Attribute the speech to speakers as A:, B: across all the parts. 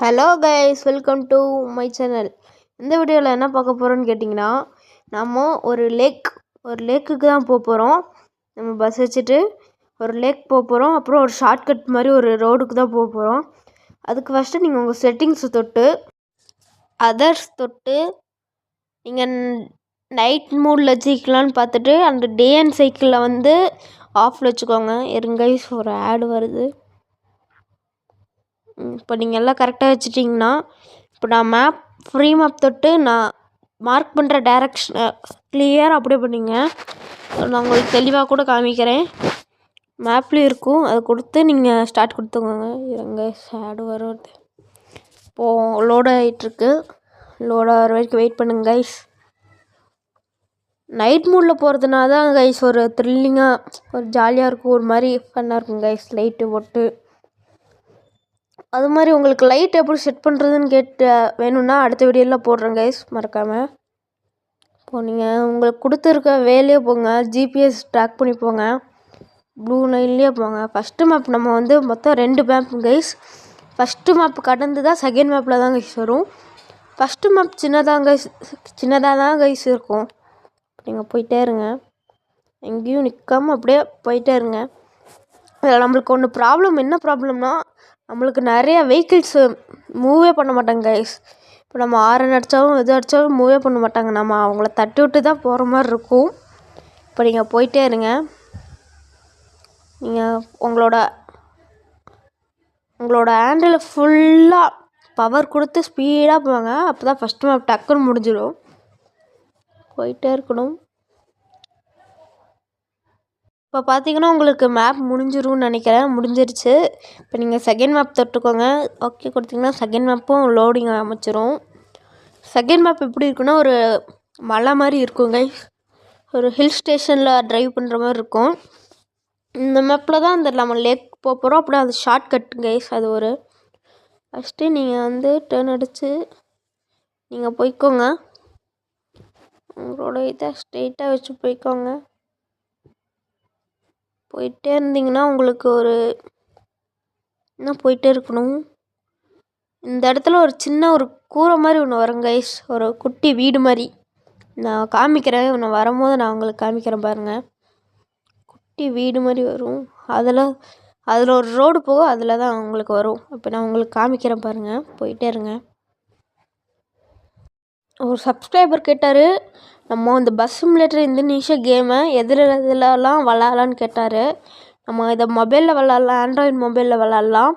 A: Hello guys, welcome to my channel. இந்த வீடியோவில் என்ன பார்க்க போகிறோன்னு கேட்டிங்கன்னா, நம்ம ஒரு லேக்குக்கு தான் போக போகிறோம். நம்ம பஸ் வச்சுட்டு ஒரு லேக் போக போகிறோம். அப்புறம் ஒரு ஷார்ட்கட் மாதிரி ஒரு ரோடுக்கு தான் போக போகிறோம். அதுக்கு ஃபஸ்ட்டு நீங்கள் உங்கள் செட்டிங்ஸ் தொட்டு அதர்ஸ் தொட்டு நீங்கள் நைட் மூடில் வச்சுக்கலான்னு பார்த்துட்டு அந்த டே அண்ட் சைக்கிளில் வந்து ஆஃபில் வச்சுக்கோங்க. இருங்க கைஸ், ஒரு ஆடு வருது. இப்போ நீங்கள் எல்லாம் கரெக்டாக வச்சுட்டிங்கன்னா, இப்போ நான் ஃப்ரீ மேப் தொட்டு நான் மார்க் பண்ணுற டைரக்ஷனை கிளியராக அப்படியே பண்ணிங்க. நான் உங்களுக்கு தெளிவாக கூட காமிக்கிறேன். மேப்லேயும் இருக்கும், அதை கொடுத்து நீங்கள் ஸ்டார்ட் கொடுத்துக்கோங்க. இருங்க, ஆடு வருது. இப்போது லோட் ஆகிட்டுருக்கு. லோட் ஆகிற வரைக்கும் வெயிட் பண்ணுங்க கைஸ். நைட் மூடில் போகிறதுனால தான் கைஸ் ஒரு த்ரில்லிங்காக ஒரு ஜாலியாக இருக்கும், ஒரு மாதிரி ஃபன்னாக இருக்கும் கைஸ். லைட்டு போட்டு அது மாதிரி உங்களுக்கு லைட் எப்படி செட் பண்ணுறதுன்னு வேணும்னா அடுத்த வீடியோவில் போடுறேன் கைஸ், மறக்காமல். இப்போது நீங்கள் உங்களுக்கு கொடுத்துருக்க வேலையே போங்க, ஜிபிஎஸ் ட்ராக் பண்ணி போங்க, ப்ளூ லைன்லேயே போங்க. ஃபஸ்ட்டு மேப் நம்ம வந்து மொத்தம் 2 மேப் கைஸ். ஃபஸ்ட்டு மேப் கடந்து தான் செகண்ட் மேப்பில் தான் கைஸ் வரும். ஃபஸ்ட்டு மேப் சின்னதாக தான் கைஸ் இருக்கும். நீங்கள் போயிட்டே இருங்க, எங்கேயும் நிற்காமல் அப்படியே போயிட்டே இருங்க. இதில் நம்மளுக்கு ஒன்று என்ன ப்ராப்ளம்னா, நம்மளுக்கு நிறைய வெஹிக்கிள்ஸு மூவே பண்ண மாட்டாங்க கைஸ். இப்போ நம்ம ஆரன் அடித்தாலும் எது அடித்தாலும் மூவே பண்ண மாட்டாங்க. நம்ம அவங்கள தட்டி விட்டு தான் போகிற மாதிரி இருக்கும். இப்போ நீங்கள் போயிட்டே இருங்க. நீங்கள் உங்களோட ஹேண்டில் ஃபுல்லாக பவர் கொடுத்து ஸ்பீடாக போவாங்க. அப்போ தான் ஃபஸ்ட்டு மேப் டக்குன்னு முடிஞ்சிடும். போயிட்டே இருக்கணும். இப்போ பார்த்தீங்கன்னா உங்களுக்கு மேப் முடிஞ்சிரும்னு நினைக்கிறேன். முடிஞ்சிருச்சு. இப்போ நீங்கள் செகண்ட் மேப் தொட்டுக்கோங்க. ஓகே கொடுத்தீங்கன்னா செகண்ட் மேப்பும் லோடிங் அமைச்சிரும். செகண்ட் மேப் எப்படி இருக்குன்னா, ஒரு மலை மாதிரி இருக்குங்க. ஒரு ஹில் ஸ்டேஷனில் ட்ரைவ் பண்ணுற மாதிரி இருக்கும். இந்த மேப்பில் தான் நம்ம லேக் போக போகிறோம். அப்படியே அது ஷார்ட் கட் கைஸ். அது ஒரு ஃபஸ்ட்டு நீங்கள் வந்து டர்ன் அடித்து நீங்கள் போய்க்கோங்க. உங்களோட இதை ஸ்ட்ரெயிட்டாக வச்சு போய்க்கோங்க. போயிட்டே இருந்தீங்கன்னா உங்களுக்கு இன்னும் போயிட்டே இருக்கணும். இந்த இடத்துல ஒரு சின்ன ஒரு கூரை மாதிரி ஒன்று வரும் கைஸ், ஒரு குட்டி வீடு மாதிரி. நான் காமிக்கிறேன், ஒன்று வரும்போது நான் உங்களுக்கு காமிக்கிறேன் பாருங்கள். குட்டி வீடு மாதிரி வரும். அதில் ஒரு ரோடு போகும், அதில் தான் உங்களுக்கு வரும். இப்போ நான் உங்களுக்கு காமிக்கிறேன் பாருங்கள். போயிட்டே இருங்க. ஒரு சப்ஸ்கிரைபர் கேட்டார், நம்ம இந்த பஸ் சிமுலேட்டர் இந்தோனேஷியா கேமை எதுலலாம் விளாட்லான்னு கேட்டார். நம்ம இதை மொபைலில் விளாட்லாம், ஆண்ட்ராய்டு மொபைலில் விளாட்லாம்,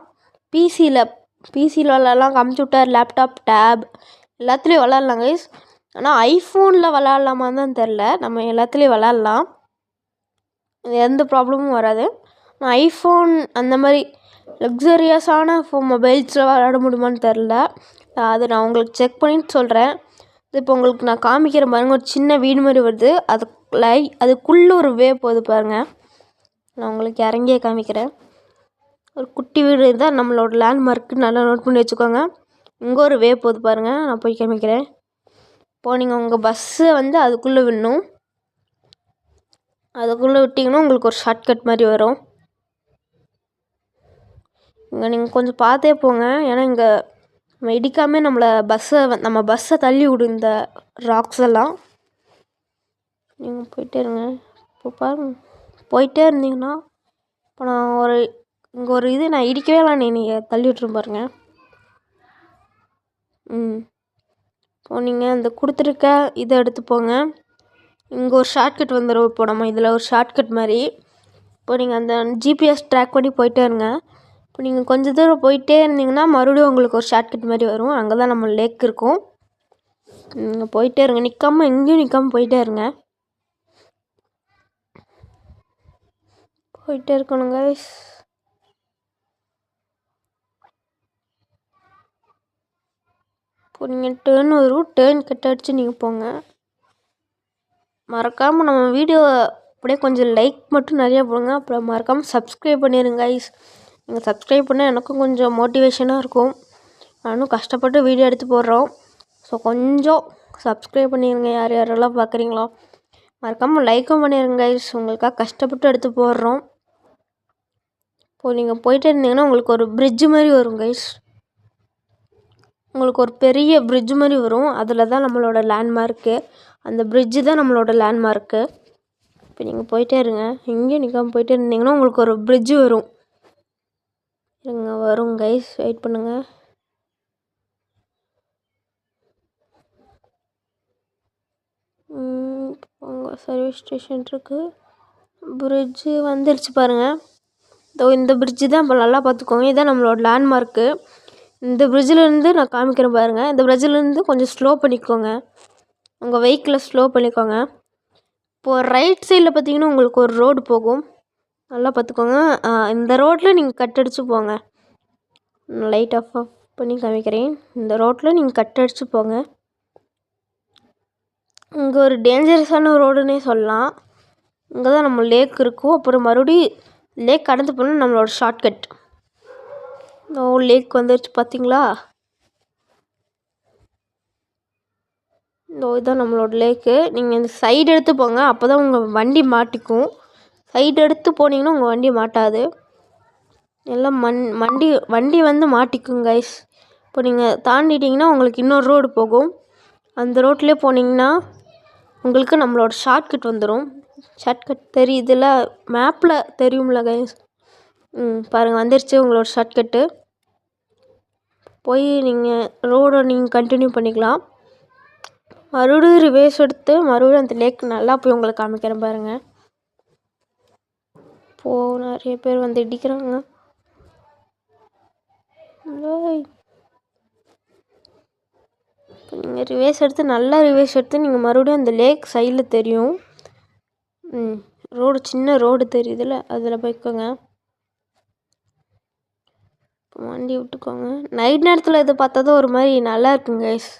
A: பிசியில் விளாட்லாம், கம்ப்யூட்டர், லேப்டாப், டேப் எல்லாத்துலேயும் விளாட்லாம் கைஸ். ஆனால் ஐஃபோனில் விளாட்லாமான்னு தான் தெரில. நம்ம எல்லாத்துலேயும் விளாட்லாம், எந்த ப்ராப்ளமும் வராது. ஆனால் ஐஃபோன் அந்த மாதிரி லக்ஸரியஸான மொபைல்ஸில் விளாட முடியுமான்னு தெரில. அது நான் உங்களுக்கு செக் பண்ணிட்டு சொல்கிறேன். இப்போ உங்களுக்கு நான் காமிக்கிறேன் பாருங்கள். ஒரு சின்ன வீடு மாதிரி வருது, அதுக்குள்ளே ஒரு வே போகுது பாருங்கள். நான் உங்களுக்கு இறங்கியே காமிக்கிறேன். ஒரு குட்டி வீடு தான் நம்மளோட லேண்ட்மார்க்கு, நல்லா நோட் பண்ணி வச்சுக்கோங்க. இங்கே ஒரு வே போகுது பாருங்கள், நான் போய் காமிக்கிறேன். இப்போது நீங்கள் உங்கள் பஸ்ஸை வந்து அதுக்குள்ளே விடணும். அதுக்குள்ளே விட்டிங்கன்னா உங்களுக்கு ஒரு ஷார்ட்கட் மாதிரி வரும். இங்கே நீங்கள் கொஞ்சம் பார்த்தே போங்க, ஏன்னா இங்கே நம்ம இடிக்காமல் நம்ம பஸ்ஸை தள்ளி விடும் இந்த ராக்ஸ் எல்லாம். நீங்கள் போயிட்டே இருங்க. இப்போ பாருங்க, போயிட்டே இருந்தீங்கன்னா இப்போ நான் இங்கே ஒரு இது நான் இடிக்கவே இல்லை, நீங்கள் தள்ளி விட்டுரும் பாருங்க. இப்போ நீங்கள் இந்த கொடுத்துருக்க இதை எடுத்து போங்க. இங்கே ஒரு ஷார்ட்கட் வந்துடும். இப்போ நம்ம இதில் ஒரு ஷார்ட்கட் மாதிரி. இப்போ நீங்கள் அந்த ஜிபிஎஸ் ட்ராக் பண்ணி போயிட்டே இருங்க. இப்போ நீங்கள் கொஞ்சம் தூரம் போயிட்டே இருந்தீங்கன்னா மறுபடியும் உங்களுக்கு ஒரு ஷார்ட்கட் மாதிரி வரும். அங்கே தான் நம்ம லேக் இருக்கும். நீங்கள் போயிட்டே இருங்க, எங்கேயும் நிற்காமல் போயிட்டே இருங்க. போயிட்டே இருக்கணுங்க. இப்போ நீங்கள் டேர்ன் வரும், டேர்ன் கட் அடித்து நீங்கள் போங்க. மறக்காமல் நம்ம வீடியோ அப்படியே கொஞ்சம் லைக் மட்டும் நிறையா போடுங்க. அப்புறம் மறக்காமல் சப்ஸ்கிரைப் பண்ணிடுங்க கைஸ். நீங்கள் சப்ஸ்கிரைப் பண்ணால் எனக்கும் கொஞ்சம் மோட்டிவேஷனாக இருக்கும். நானும் கஷ்டப்பட்டு வீடியோ எடுத்து போடுறோம். ஸோ கொஞ்சம் சப்ஸ்கிரைப் பண்ணிடுங்க, யார் யாரெல்லாம் பார்க்குறீங்களோ. மறக்காமல் லைக்கும் பண்ணிடுங்க கைஸ், உங்களுக்காக கஷ்டப்பட்டு எடுத்து போடுறோம். இப்போது நீங்கள் போயிட்டே இருந்தீங்கன்னா உங்களுக்கு ஒரு பிரிட்ஜு மாதிரி வரும் கைஸ். உங்களுக்கு ஒரு பெரிய பிரிட்ஜ் மாதிரி வரும். அதில் தான் நம்மளோட லேண்ட்மார்க்கு. அந்த பிரிட்ஜு தான் நம்மளோட லேண்ட்மார்க்கு. இப்போ நீங்கள் போயிட்டே இருங்க. எங்கேயும் நிற்காம போயிட்டே இருந்தீங்கன்னா உங்களுக்கு ஒரு பிரிட்ஜு வரும். இருங்க வரும் கைஸ், வெயிட் பண்ணுங்கள். உங்கள் சர்வீஸ் ஸ்டேஷன் இருக்குது. பிரிட்ஜு வந்துருச்சு பாருங்கள். இந்த பிரிட்ஜு தான் இப்போ நல்லா பார்த்துக்கோங்க. இதுதான் நம்மளோட லேண்ட்மார்க்கு. இந்த பிரிட்ஜிலேருந்து நான் காமிக்கிறேன் பாருங்கள். இந்த பிரிட்ஜிலேருந்து கொஞ்சம் ஸ்லோ பண்ணிக்கோங்க. உங்கள் வெஹிக்கிளை ஸ்லோ பண்ணிக்கோங்க. இப்போது ரைட் சைடில் பார்த்தீங்கன்னா உங்களுக்கு ஒரு ரோடு போகும். நல்லா பார்த்துக்கோங்க. இந்த ரோட்டில் நீங்கள் கட் அடித்து போங்க. லைட் ஆஃப் பண்ணி காமிக்கிறேன். இந்த ரோட்டில் நீங்கள் கட் அடித்து போங்க. இங்கே ஒரு டேஞ்சரஸான ரோடுன்னே சொல்லலாம். இங்கே தான் நம்ம லேக் இருக்கும். அப்புறம் மறுபடியும் லேக் கடந்து போனால் நம்மளோட ஷார்ட்கட். லேக் வந்துருச்சு பார்த்தீங்களா? இதுதான் நம்மளோட லேக்கு. நீங்கள் இந்த சைடு எடுத்து போங்க. அப்போ தான் உங்கள் வண்டி மாட்டிக்கும். சைடு எடுத்து போனீங்கன்னா உங்கள் வண்டி மாட்டாது. எல்லாம் வண்டி வந்து மாட்டிக்கும் கைஸ். இப்போ நீங்கள் தாண்டிட்டிங்கன்னா உங்களுக்கு இன்னொரு ரோடு போகும். அந்த ரோட்லேயே போனீங்கன்னா உங்களுக்கு நம்மளோட ஷார்ட்கட் வந்துடும். ஷார்ட்கட் தெரியுதுல, மேப்பில் தெரியும்ல கைஸ். பாருங்கள் வந்துருச்சு உங்களோட ஷார்ட்கட்டு. போய் நீங்கள் ரோடை நீங்கள் கண்டினியூ பண்ணிக்கலாம். மறுபடியும் ரிவேஸ் எடுத்து மறுபடியும் அந்த லேக் நல்லா போய் உங்களுக்கு காமிக்கிறேன் பாருங்கள். இப்போது நிறைய பேர் வந்து இடிக்கிறாங்க. நீங்கள் ரிவேஸ் எடுத்து நல்லா ரிவேஸ் எடுத்து நீங்கள் மறுபடியும் அந்த லேக் சைடில் தெரியும். ரோடு சின்ன ரோடு தெரியுதுல்ல, அதில் போய்க்கோங்க. வண்டி விட்டுக்கோங்க. நைட் நேரத்தில் இதை பார்த்தா தான் ஒரு மாதிரி நல்லா இருக்குங்க கைஸ்.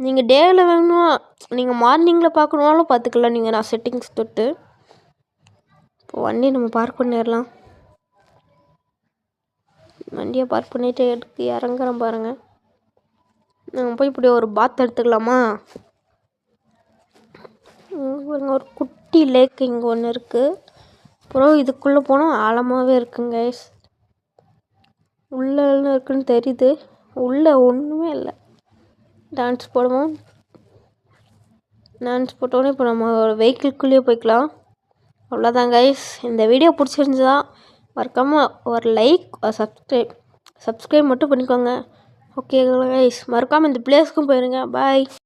A: நீங்கள் டேவில் வேணும், நீங்கள் மார்னிங்கில் பார்க்கணுனாலும் பார்த்துக்கலாம். நீங்கள் நான் செட்டிங்ஸ் தொட்டு இப்போ வண்டியை நம்ம பார்க் பண்ணிடலாம். வண்டியை பார்க் பண்ணிவிட்டு எடுத்து இறங்குறோம் பாருங்கள். நாங்கள் போய் இப்படி ஒரு பாத் எடுத்துக்கலாமா? ஒரு குட்டி லேக் இங்கே ஒன்று இருக்குது. அப்புறம் இதுக்குள்ளே போனால் ஆழமாகவே இருக்குங்க கைஸ். உள்ளே என்ன இருக்குன்னு தெரியுது, உள்ளே ஒன்றுமே இல்லை. டான்ஸ் போடுவோம். டான்ஸ் போட்டோன்னே இப்போ நம்ம வெஹிக்கிள்குள்ளேயே போய்க்கலாம். அவ்வளோதான் கைஸ். இந்த வீடியோ பிடிச்சிருந்துச்சா மறக்காமல் ஒரு லைக், சப்ஸ்கிரைப் மட்டும் பண்ணிக்கோங்க. ஓகே கைஸ், மறக்காமல் இந்த பிளேஸ்க்கும் போயிருங்க. பாய்.